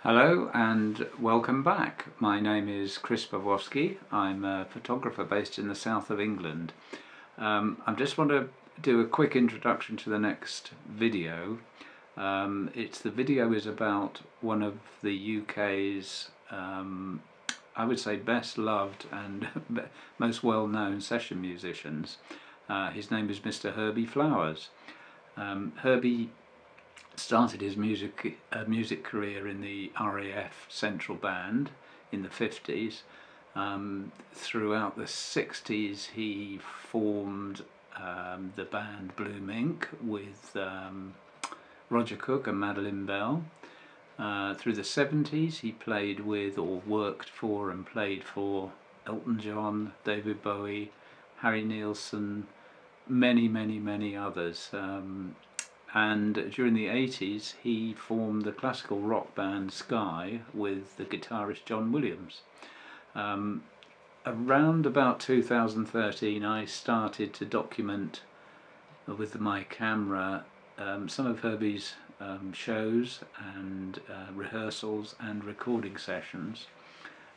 Hello and welcome back. My name is Chris Pawlowski. I'm a photographer based in the south of England. I just want to do a quick introduction to the next video. The video is about one of the UK's, I would say, best loved and most well-known session musicians. His name is Mr. Herbie Flowers. Herbie started his music career in the RAF Central Band in the 50s. Throughout the 60s he formed the band Blue Mink with Roger Cook and Madeline Bell. Through the 70s he played with, or worked for and played for, Elton John, David Bowie, Harry Nilsson, many others. And during the 80s he formed the classical rock band Sky with the guitarist John Williams. Around about 2013 I started to document with my camera some of Herbie's shows and rehearsals and recording sessions,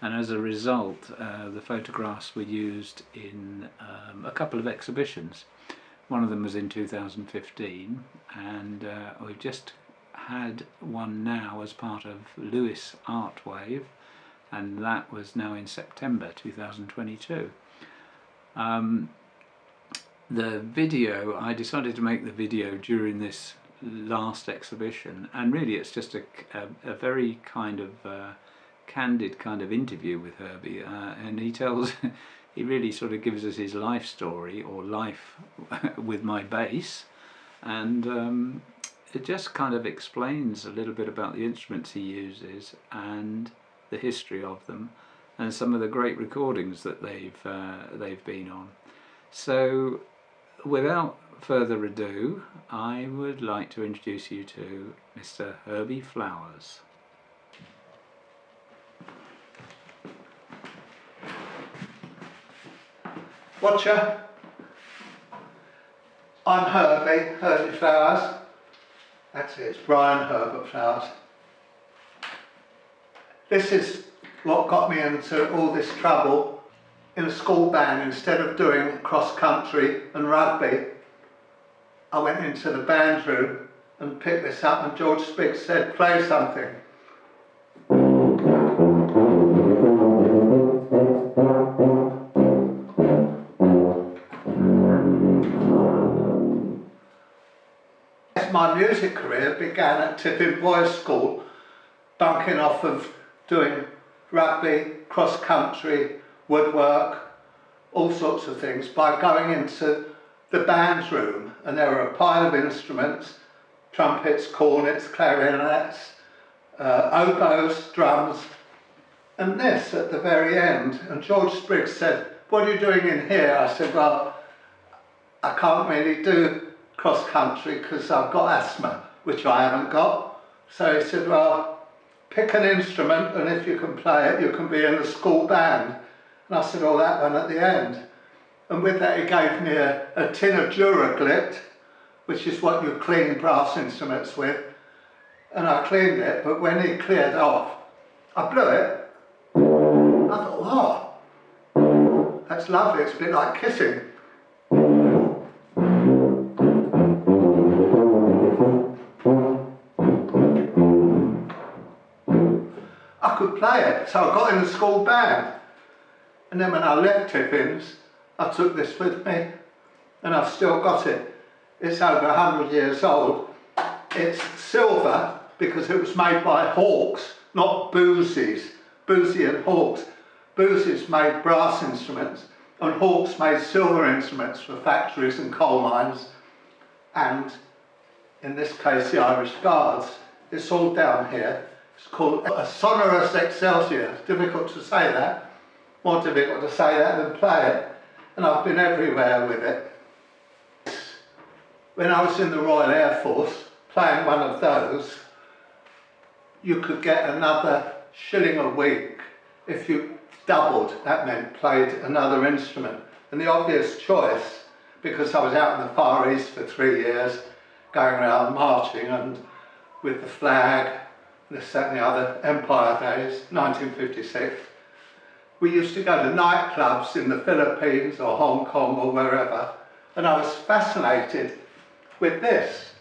and as a result the photographs were used in a couple of exhibitions. One of them was in 2015, and we've just had one now as part of Lewis Art Wave, and that was now in September 2022. The video, I decided to make the video during this last exhibition, and really it's just a very kind of candid kind of interview with Herbie, and he really sort of gives us his life story, or life with my bass, and it just kind of explains a little bit about the instruments he uses and the history of them, and some of the great recordings that they've been on. So without further ado, I would like to introduce you to Mr. Herbie Flowers. Watcher, I'm Herbie Flowers. That's it, it's Brian Herbert Flowers. This is what got me into all this trouble in a school band. Instead of doing cross country and rugby, I went into the band room and picked this up, and George Spriggs said, play something. My music career began at Tipping Boys School, bunking off of doing rugby, cross country, woodwork, all sorts of things, by going into the band's room, and there were a pile of instruments: trumpets, cornets, clarinets, oboes, drums, and this at the very end. And George Spriggs said, "What are you doing in here?" I said, "Well, I can't really do cross country because I've got asthma, which I haven't got." So he said, "Well, pick an instrument, and if you can play it, you can be in the school band." And I said, "Oh, that one at the end." And with that he gave me a tin of Duraglit, which is what you clean brass instruments with, and I cleaned it, but when he cleared off, I blew it. I thought, "Oh, that's lovely, it's a bit like kissing." I could play it, so I got in the school band. And then when I left Tippins, I took this with me, and I've still got it. It's over 100 years old. It's silver because it was made by Hawks, not Boozies. Boozy and Hawks. Boozies made brass instruments, and Hawks made silver instruments for factories and coal mines, and in this case the Irish Guards. It's all down here. It's called a sonorous excelsior. It's difficult to say that, more difficult to say that than play it, and I've been everywhere with it. When I was in the Royal Air Force playing one of those, you could get another shilling a week if you doubled. That meant played another instrument. And the obvious choice, because I was out in the Far East for 3 years, going around marching and with the flag this, that and the other, Empire days, 1956, we used to go to nightclubs in the Philippines or Hong Kong or wherever, and I was fascinated with this.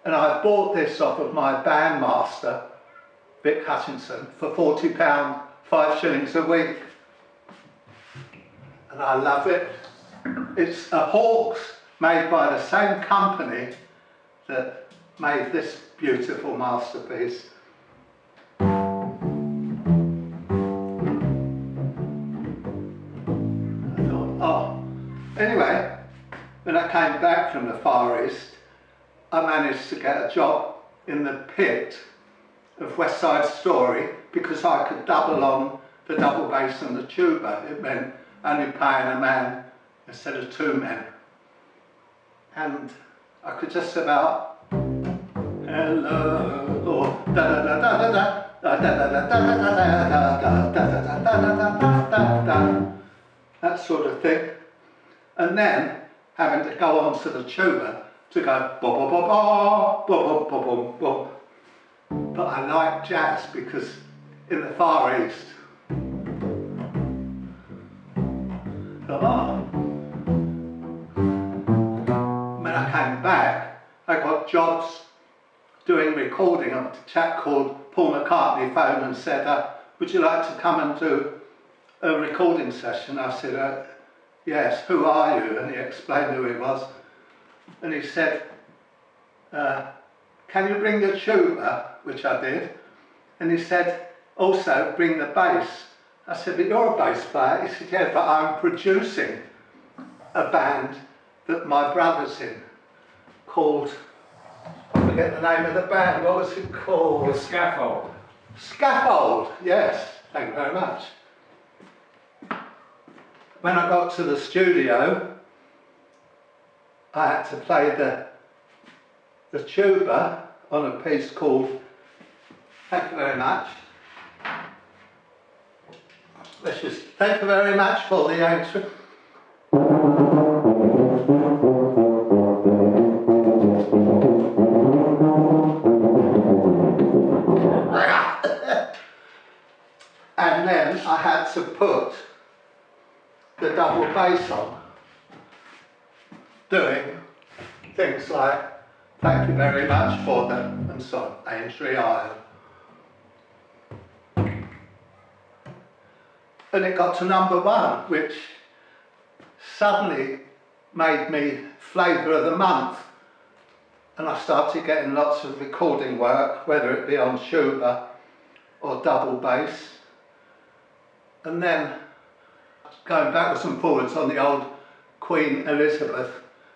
And I bought this off of my bandmaster, Vic Hutchinson, for £40, 5 shillings a week. And I love it. It's a Hawks made by the same company that made this beautiful masterpiece. I thought, oh. Anyway, when I came back from the Far East, I managed to get a job in the pit of West Side Story because I could double on the double bass and the tuba. It meant only paying a man instead of 2 men. And I could just about hello or da da da da da da da da da da da da da, that sort of thing. And then having to go on to the tuba to go ba ba ba ba ba ba ba ba. But I like jazz because in the Far East, when I came back, I got jobs doing recording. A chap called Paul McCartney phoned and said, would you like to come and do a recording session? I said, yes, who are you? And he explained who he was. And he said, can you bring the tuba? Which I did. And he said, also bring the bass. I said, but you're a bass player. He said, yeah, but I'm producing a band that my brother's in called, I forget the name of the band, what was it called? The Scaffold. Scaffold, yes, thank you very much. When I got to the studio, I had to play the tuba on a piece called, thank you very much. Let's just, thank you very much for the answer. And then I had to put the double bass on, doing things like, thank you very much for the, and so on, Aintree Isle. And it got to #1, which suddenly made me flavour of the month. And I started getting lots of recording work, whether it be on tuba or double bass. And then going backwards and forwards on the old Queen Elizabeth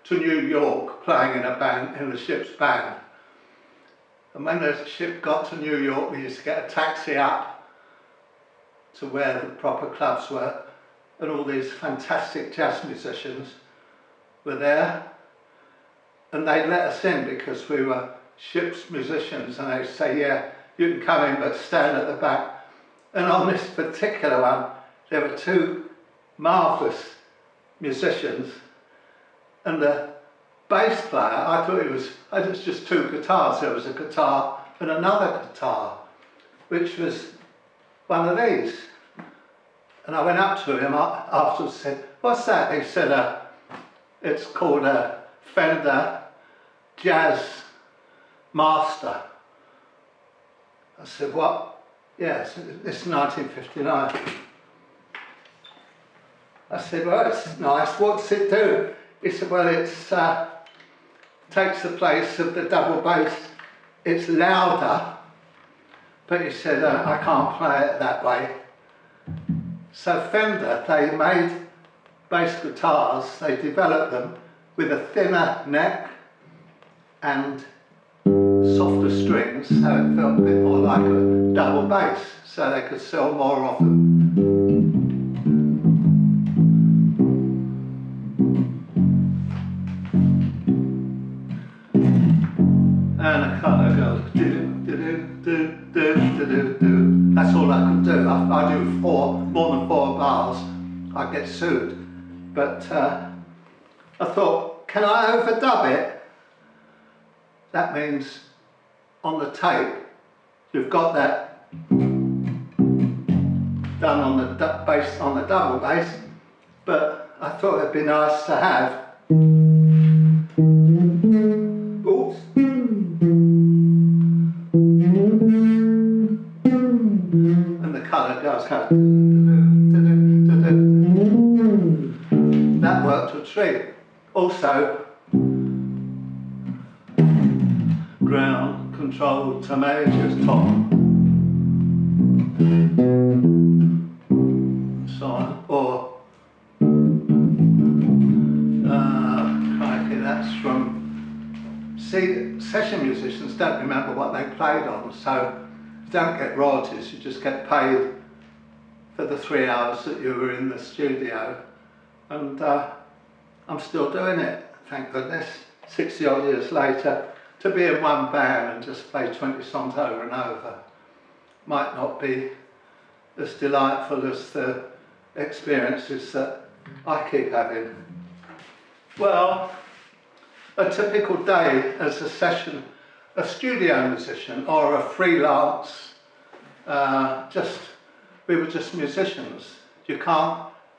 to New York, playing in a band, in the ship's band. And when the ship got to New York, we used to get a taxi up to where the proper clubs were, and all these fantastic jazz musicians were there, and they let us in because we were ship's musicians, and they'd say, yeah, you can come in but stand at the back. And on this particular one, there were 2 marvellous musicians, and the bass player, I thought it was just 2 guitars. There was a guitar and another guitar, which was one of these. And I went up to him afterwards and said, what's that? He said, it's called a Fender Jazz Master. I said, what? Yes, it's 1959. I said, well, it's nice. What's it do? He said, well, it takes the place of the double bass. It's louder, but he said, I can't play it that way. So Fender, they made bass guitars, they developed them with a thinner neck and softer strings, so it felt a bit more like a double bass, so they could sell more of them. And I kind of go do. That's all I could do. I do more than 4 bars, I'd get sued. But I thought, can I overdub it? That means on the tape you've got that done on the bass, on the double bass, but I thought it'd be nice to have. Oops. And the colour goes kind of. That worked a treat. Also, ground control to major's tom. So on, or crikey, that's from. See, session musicians don't remember what they played on, so you don't get royalties, you just get paid for the 3 hours that you were in the studio. And I'm still doing it, thank goodness, 60 odd years later. To be in one band and just play 20 songs over and over might not be as delightful as the experiences that I keep having. Well, a typical day as a studio musician or a freelance, we were just musicians.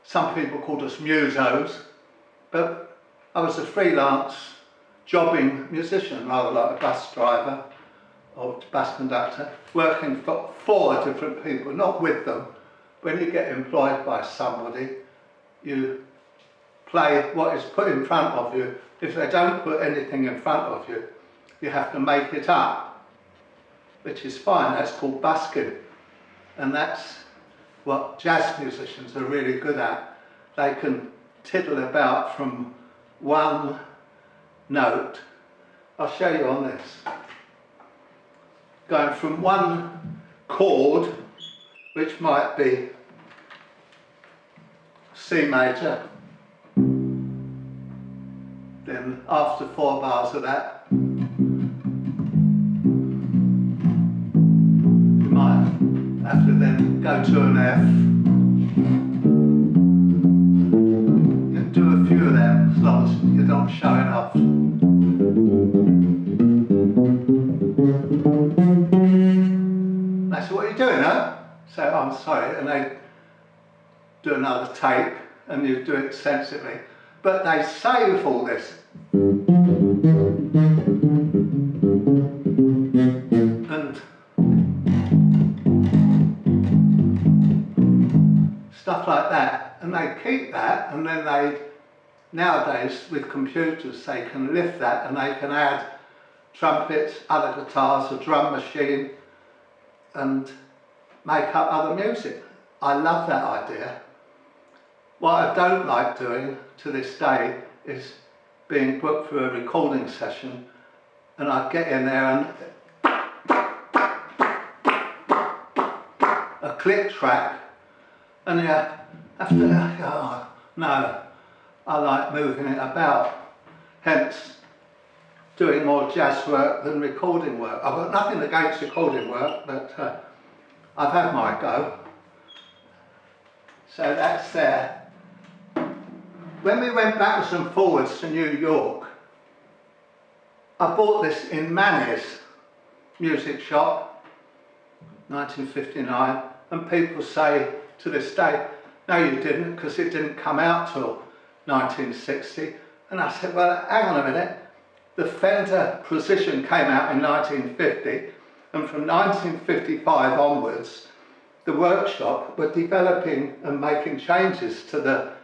Some people called us musos, but I was a freelance jobbing musician, rather like a bus driver or bus conductor, working for 4 different people, not with them. When you get employed by somebody, you play what is put in front of you. If they don't put anything in front of you, you have to make it up, which is fine. That's called busking, and that's what jazz musicians are really good at. They can tiddle about from one note. I'll show you on this. Going from one chord, which might be C major, then after 4 bars of that, you might have to then go to an F. You can do a few of them as long as you don't show it off. That's what you're doing, huh? So I'm sorry, and they do another take and you do it sensibly. But they save all this. And stuff like that. And they keep that, and then nowadays with computers, they can lift that and they can add trumpets, other guitars, a drum machine, and make up other music. I love that idea. What I don't like doing to this day is being booked for a recording session and I get in there and a click track and you have to, oh, no, I like moving it about, hence doing more jazz work than recording work. I've got nothing against recording work, but I've had my go. So that's there. When we went backwards and forwards to New York, I bought this in Manny's music shop, 1959, and people say to this day, no you didn't, because it didn't come out till 1960. And I said, well, hang on a minute, the Fender Precision came out in 1950, and from 1955 onwards, the workshop were developing and making changes to the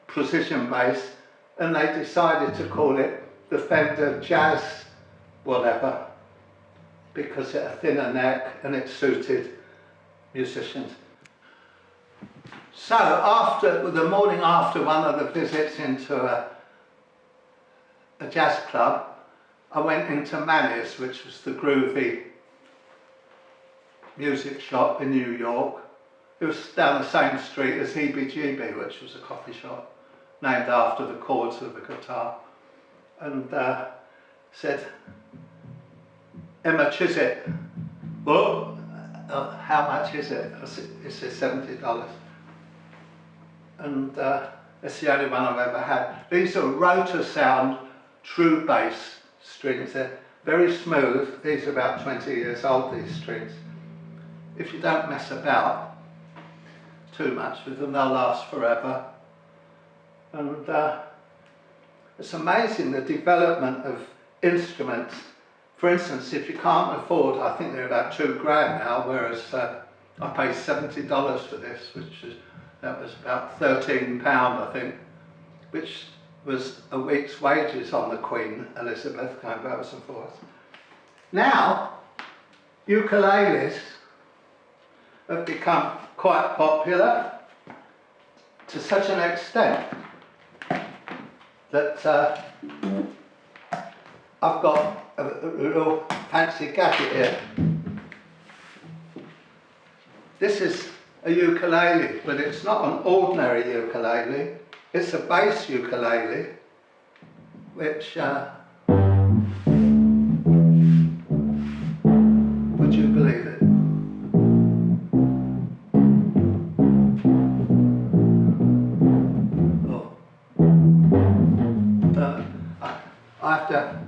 Precision bass, and they decided to call it the Fender Jazz whatever, because it had a thinner neck and it suited musicians. So the morning after one of the visits into a jazz club, I went into Manny's, which was the groovy music shop in New York. It was down the same street as EBGB, which was a coffee shop named after the chords of the guitar. And said, Emma Chiswick, well, how much is it? It said $70. And it's the only one I've ever had. These are rotor sound true bass strings. They're very smooth. These are about 20 years old, these strings. If you don't mess about too much with them, they'll last forever. And it's amazing the development of instruments. For instance, if you can't afford, I think they're about £2 grand now, whereas I paid $70 for this, that was about £13, I think, which was a week's wages on the Queen Elizabeth, going backwards and forwards. Now, ukuleles have become quite popular to such an extent that I've got a little fancy gadget here. This is a ukulele, but it's not an ordinary ukulele. It's a bass ukulele, which, would you believe it? Oh. I have to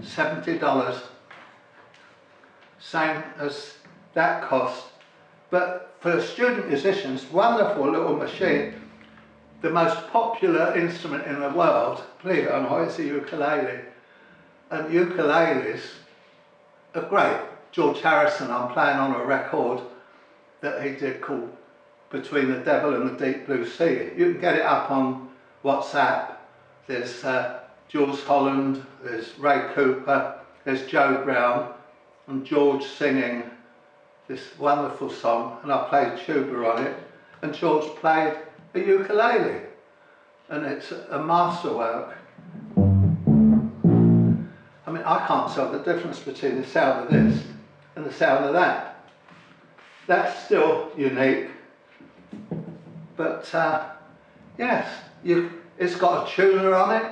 $70, same as that cost. But for student musicians, wonderful little machine. The most popular instrument in the world, believe it or not, is the ukulele. And ukuleles are great. George Harrison, I'm playing on a record that he did called Between the Devil and the Deep Blue Sea. You can get it up on WhatsApp. There's Jules Holland, there's Ray Cooper, there's Joe Brown, and George singing this wonderful song, and I played tuba on it, and George played a ukulele, and it's a masterwork. I mean, I can't tell the difference between the sound of this and the sound of that. That's still unique, but yes, it's got a tuner on it.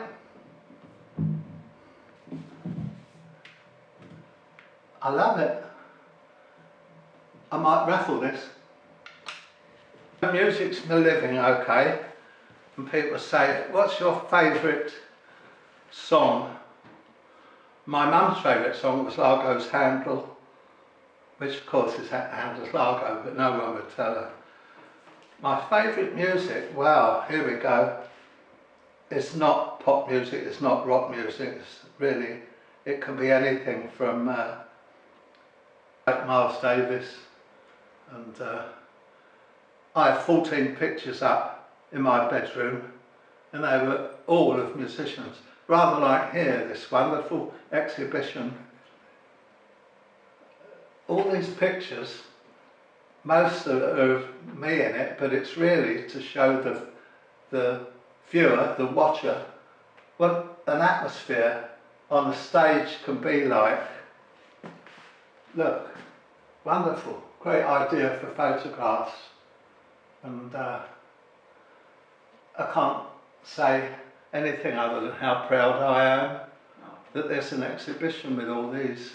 I love it. I might raffle this. Music's the living, okay, and people say, what's your favourite song? My mum's favourite song was Largo's Handel, which of course is Handel's Largo, but no one would tell her. My favourite music, well, here we go. It's not pop music, it's not rock music, it's really, it can be anything from like Miles Davis, and I have 14 pictures up in my bedroom, and they were all of musicians. Rather like here, this wonderful exhibition. All these pictures, most are of me in it, but it's really to show the viewer, the watcher, what an atmosphere on a stage can be like. Look, wonderful, great idea for photographs, and I can't say anything other than how proud I am that there's an exhibition with all these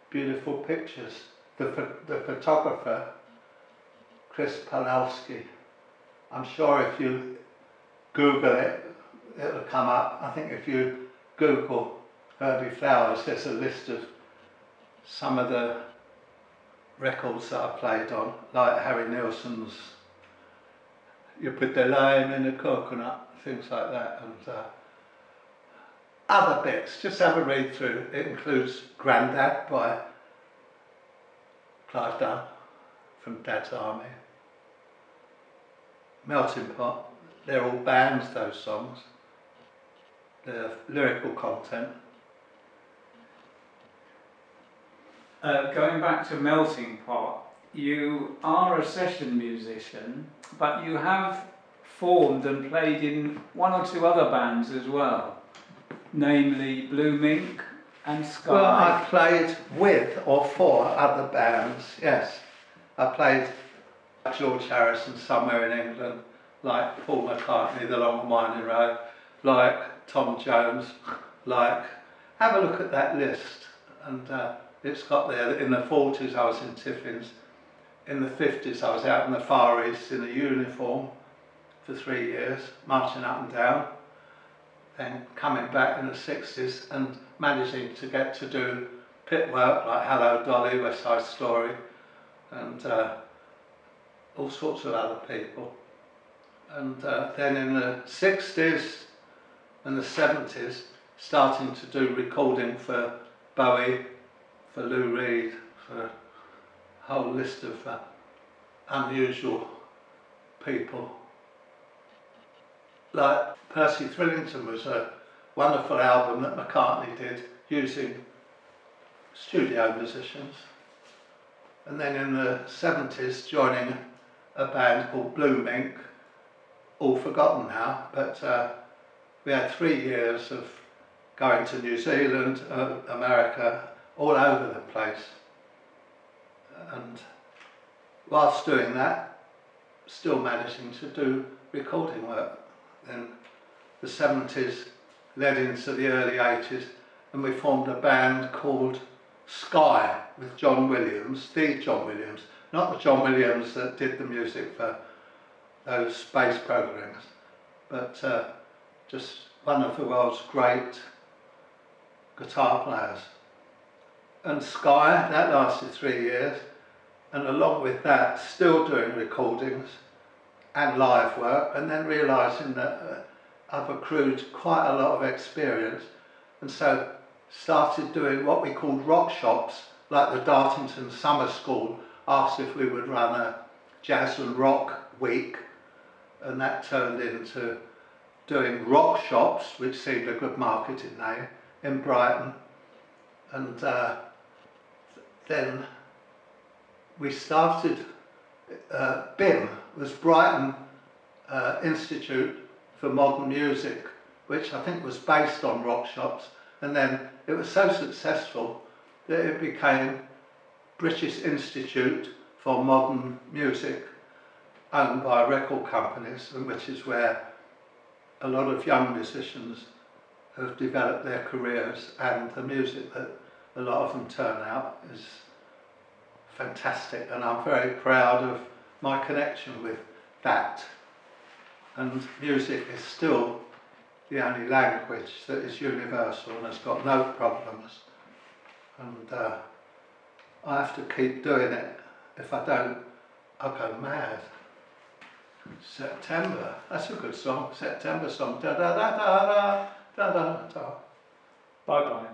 beautiful pictures. The photographer, Chris Palowski, I'm sure if you Google it, it'll come up. I think if you Google Herbie Flowers, there's a list of some of the records that I played on, like Harry Nilsson's You Put the Lime in a Coconut, things like that, and other bits. Just have a read through. It includes Grandad by Clive Dunn from Dad's Army, Melting Pot. They're all bands, those songs. They're lyrical content. Going back to Melting Pot, you are a session musician, but you have formed and played in one or two other bands as well, namely Blue Mink and Sky. Well, I played with or for other bands, yes. I played George Harrison somewhere in England, like Paul McCartney, The Long and Winding Road, like Tom Jones, like, have a look at that list, and it's got there. In the 40s I was in Tiffins, in the 50s I was out in the Far East in a uniform for 3 years, marching up and down, then coming back in the 60s and managing to get to do pit work like Hello Dolly, West Side Story, and all sorts of other people. And then in the 60s and the 70s, starting to do recording for Bowie, for Lou Reed, for a whole list of unusual people. Like Percy Thrillington was a wonderful album that McCartney did using studio musicians. And then in the 70s, joining a band called Blue Mink, all forgotten now, but we had 3 years of going to New Zealand, America, all over the place. And whilst doing that, still managing to do recording work. Then the 70s led into the early 80s, and we formed a band called Sky with John Williams, the John Williams, not the John Williams that did the music for those space programs, but just one of the world's great guitar players. And Sky, that lasted 3 years, and along with that, still doing recordings and live work, and then realising that I've accrued quite a lot of experience, and so started doing what we called rock shops, like the Dartington Summer School asked if we would run a jazz and rock week, and that turned into doing rock shops, which seemed a good marketing name, in Brighton. And then we started, BIM was Brighton Institute for Modern Music, which I think was based on rock shops, and then it was so successful that it became British Institute for Modern Music, owned by record companies, and which is where a lot of young musicians have developed their careers, and the music that a lot of them turn out is fantastic, and I'm very proud of my connection with that. And music is still the only language that is universal and has got no problems, and I have to keep doing it. If I don't, I'll go mad. September, that's a good song. September song. Da da da da da da da da. Bye bye.